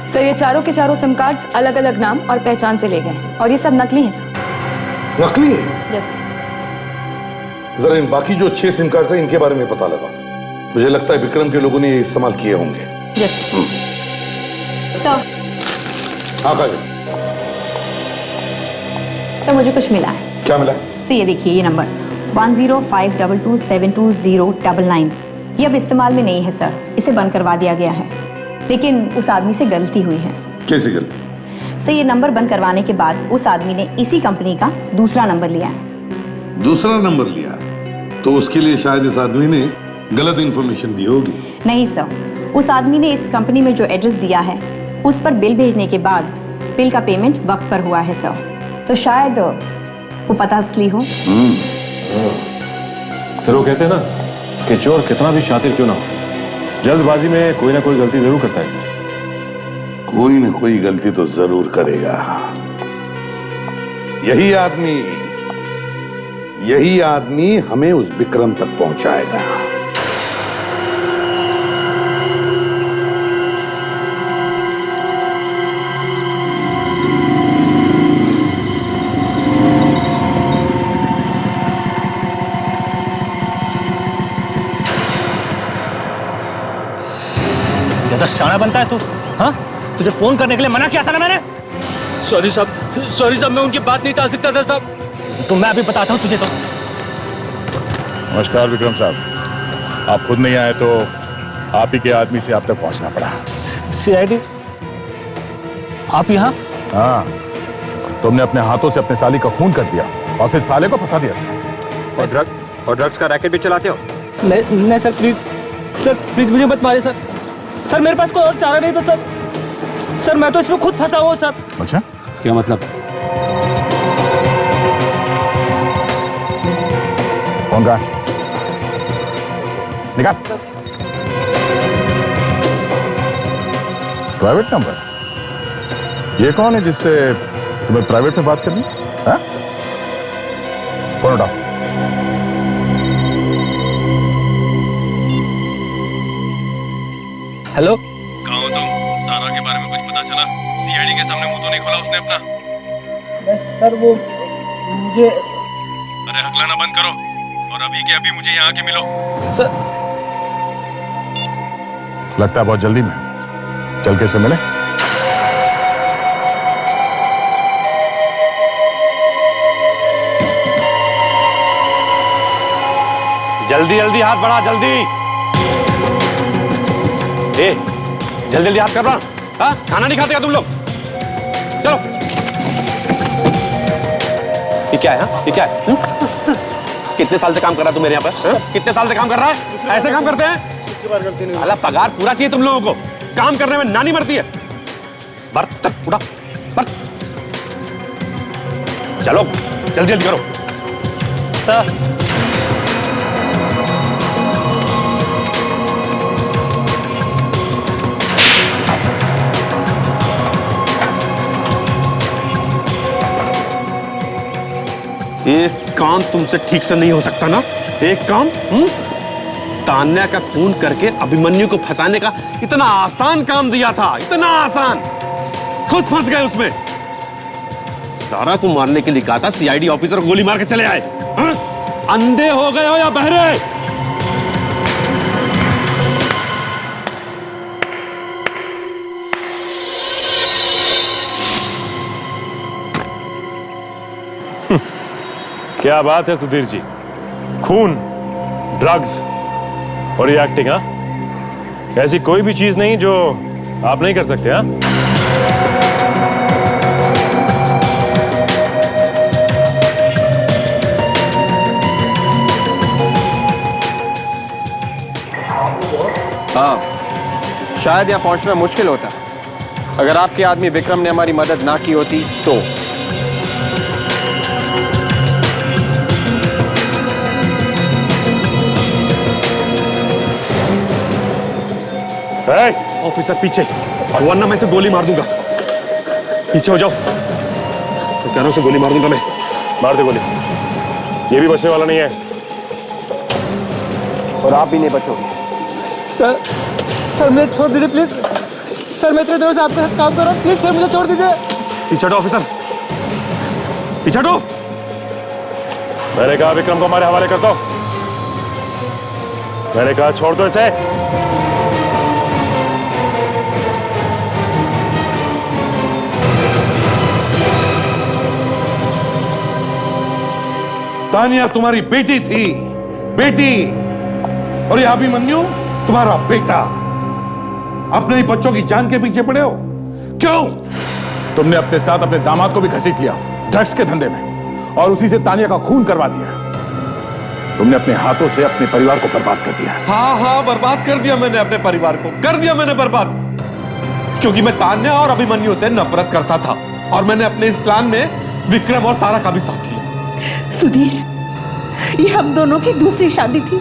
S20: सर ये चारों के चारों सिम कार्ड्स अलग अलग नाम और पहचान से ले गए और ये सब नकली हैं सर।
S4: नकली है?
S20: यस।
S4: जरा इन बाकी जो 6 सिम कार्ड है इनके बारे में पता लगा। मुझे लगता है विक्रम के लोगों ने ये इस्तेमाल किए होंगे।
S9: सर
S4: हाँ काजल,
S9: सर मुझे कुछ मिला है।
S4: क्या मिला?
S9: सर ये देखिए, ये नंबर 1052272099 ये अब इस्तेमाल में नहीं है सर, इसे बंद करवा दिया गया है। लेकिन उस आदमी से गलती हुई है।
S4: कैसी गलती?
S9: सर ये नंबर बंद करवाने के बाद उस आदमी ने इसी कंपनी का दूसरा नंबर लिया है।
S4: दूसरा नंबर लिया? तो उसके लिए शायद इस आदमी ने गलत इंफॉर्मेशन दी होगी।
S9: नहीं सर, उस आदमी ने इस कंपनी में जो एड्रेस दिया है उस पर बिल भेजने के बाद बिल का पेमेंट वक्त पर हुआ है सर, तो शायद वो पता असली हो।
S13: सर वो कहते हैं ना कि चोर कितना भी शातिर क्यों ना हो, जल्दबाजी में कोई ना कोई गलती जरूर करता है सर।
S4: कोई ना कोई गलती तो जरूर करेगा। यही आदमी हमें उस विक्रम तक पहुंचाएगा।
S15: ज्यादा शाना बनता है तू, हाँ? तुझे फोन करने के लिए मना किया था ना मैंने। सॉरी साहब, मैं उनकी बात नहीं टाल सकता था साहब। तो मैं अभी बताता हूँ तुझे तो।
S11: नमस्कार विक्रम साहब, आप खुद नहीं आए तो आप ही के आदमी से आप तक पहुंचना पड़ा।
S15: सीआईडी आप यहाँ?
S11: हाँ, तुमने अपने हाथों से अपने साली का खून कर दिया और फिर साले को फंसा दिया।
S7: और ड्रग्स का रैकेट भी चलाते हो?
S15: मैं सर प्लीज मुझे मत मारे सर। सर मेरे पास कोई और चारा नहीं था सर। सर मैं तो इसमें खुद फंसा हुआ सर।
S11: अच्छा,
S7: क्या मतलब?
S11: कौन का? निकाल। Private number? ये कौन है जिससे तुम्हें प्राइवेट में बात करनी? हाँ? कौन उठा?
S15: हेलो,
S8: कहाँ हो तुम? सारा के बारे में कुछ पता चला? सीआईडी के सामने मुंह तो नहीं खोला उसने अपना?
S15: सर वो मुझे,
S8: अरे हकलाना बंद करो और अभी के अभी मुझे यहाँ आके मिलो।
S15: सर
S11: लगता है बहुत जल्दी में। चल के से मिले।
S13: जल्दी जल्दी हाथ बढ़ा, जल्दी। जल्दी जल्दी हाथ कर रहा। हाँ, खाना नहीं खाते क्या तुम लोग? चलो। ये क्या है? ये क्या है? कितने साल से काम कर रहा है तू मेरे यहाँ पर? कितने साल से काम कर रहा है? ऐसे काम करते हैं? अला पगार पूरा चाहिए तुम लोगों को। काम करने में नानी मरती है। बर्तन उठा, चलो जल्दी जल्दी करो।
S15: सर
S13: एक काम तुमसे ठीक से नहीं हो सकता ना? एक काम तान्या का खून करके अभिमन्यु को फंसाने का इतना आसान काम दिया था, इतना आसान, खुद फंस गए उसमें। सारा को मारने के लिए कहा था, सीआईडी ऑफिसर गोली मार के चले आए। हाँ? अंधे हो गए हो या बहरे? क्या बात है सुधीर जी, खून, ड्रग्स और ये एक्टिंग, हाँ? ऐसी कोई भी चीज नहीं जो आप नहीं कर सकते, हाँ?
S7: हाँ, शायद यहाँ पहुंचना मुश्किल होता अगर आपके आदमी विक्रम ने हमारी मदद ना की होती तो।
S13: ऑफिसर पीछे, वरना मैं इसे गोली मार दूंगा। पीछे हो जाओ। तो कह रहा हूं उसे गोली मार दूंगा मैं। मार दे गोली, ये भी बचने वाला नहीं है।
S7: और आप भी नहीं बचोगे।
S15: सर मुझे छोड़ दीजिए प्लीज। सर मैं इतने दिनों से आपके साथ काम कर रहा हूँ, प्लीज सर मुझे छोड़ दीजिए।
S13: पीछे हटो ऑफिसर, पीछे हटो। मैंने कहा विक्रम को हमारे हवाले कर दो। मैंने कहा छोड़ दो इसे।
S18: तानिया तुम्हारी बेटी थी, बेटी, और ये अभिमन्यु तुम्हारा बेटा। अपने ही बच्चों की जान के पीछे पड़े हो क्यों?
S11: तुमने अपने साथ अपने दामाद को भी घसीट लिया ड्रग्स के धंधे में, और उसी से तानिया का खून करवा दिया। तुमने अपने हाथों से अपने परिवार को बर्बाद कर दिया।
S8: हाँ हाँ, बर्बाद कर दिया मैंने अपने परिवार को, कर दिया मैंने बर्बाद, क्योंकि मैं तान्या और अभिमन्यु से नफरत करता था, और मैंने अपने इस प्लान में विक्रम और सारा का भी साथ लिया।
S21: सुधीर, ये हम दोनों की दूसरी शादी थी।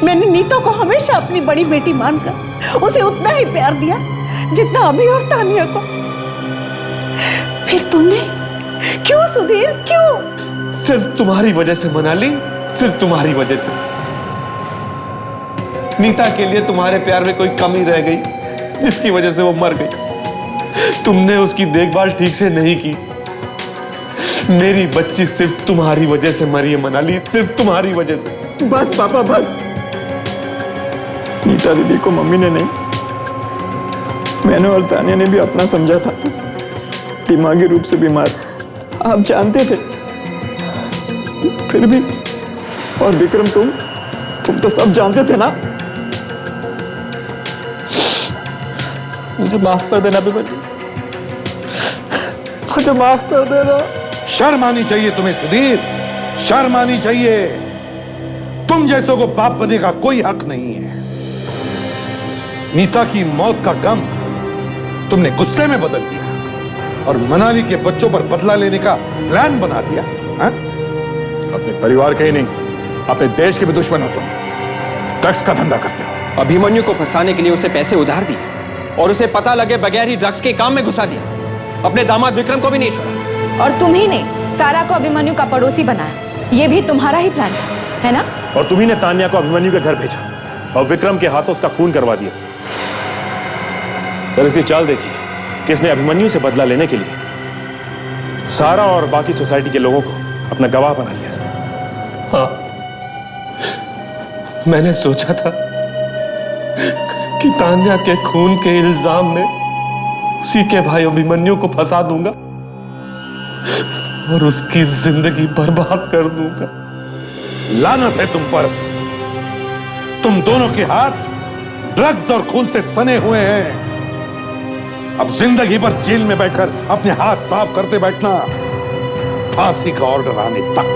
S21: मैंने नीतू को हमेशा अपनी बड़ी बेटी मानकर उसे उतना ही प्यार दिया जितना अभी और तानिया को। फिर तुमने क्यों सुधीर, क्यों?
S8: सिर्फ तुम्हारी वजह से मनाली, सिर्फ तुम्हारी वजह से। नीता के लिए तुम्हारे प्यार में कोई कमी रह गई, जिसकी वजह से वो मर गई। तुमने उसकी देखभाल ठीक से नहीं की। मेरी बच्ची सिर्फ तुम्हारी वजह से मरी है मनाली, सिर्फ तुम्हारी वजह से।
S12: बस पापा बस। नीता दीदी को मम्मी ने नहीं, मैंने और तानिया ने भी अपना समझा था। दिमागी रूप से बीमार, आप जानते थे, फिर भी। और विक्रम, तुम तो सब जानते थे ना। मुझे माफ कर देना अभिमन्यु, मुझे माफ कर देना।
S18: शर्म आनी चाहिए तुम्हें सुधीर, शर्म आनी चाहिए। तुम जैसों को बाप बनने का कोई हक नहीं है। नीता की मौत का गम तुमने गुस्से में बदल दिया और मनाली के बच्चों पर बदला लेने का प्लान बना दिया। हा?
S11: अपने परिवार के ही नहीं, अपने देश के भी दुश्मन हो तुम। ड्रग्स का धंधा करते हो।
S7: अभिमन्यु को फंसाने के लिए उसे पैसे उधार दिए और उसे पता लगे बगैर ही ड्रग्स के काम में घुसा दिया। अपने दामाद विक्रम को भी नहीं छोड़ा।
S19: और तुम ही ने सारा को अभिमन्यु का पड़ोसी बनाया। ये भी तुम्हारा ही प्लान था, है ना?
S13: और तुम्ही ने तान्या को अभिमन्यु के घर भेजा और विक्रम के हाथों उसका खून करवा दिया। सर, इसकी चाल देखिए, किसने अभिमन्यु से बदला लेने के लिए सारा और बाकी सोसाइटी के लोगों को अपना गवाह बना लिया सर।
S8: हाँ, मैंने सोचा था कि तान्या के खून के इल्जाम में उसी के भाई अभिमन्यु को फंसा दूंगा और उसकी जिंदगी बर्बाद कर दूंगा।
S18: लानत है तुम पर। तुम दोनों के हाथ ड्रग्स और खून से सने हुए हैं। अब जिंदगी भर जेल में बैठकर अपने हाथ साफ करते बैठना, फांसी का ऑर्डर आने तक।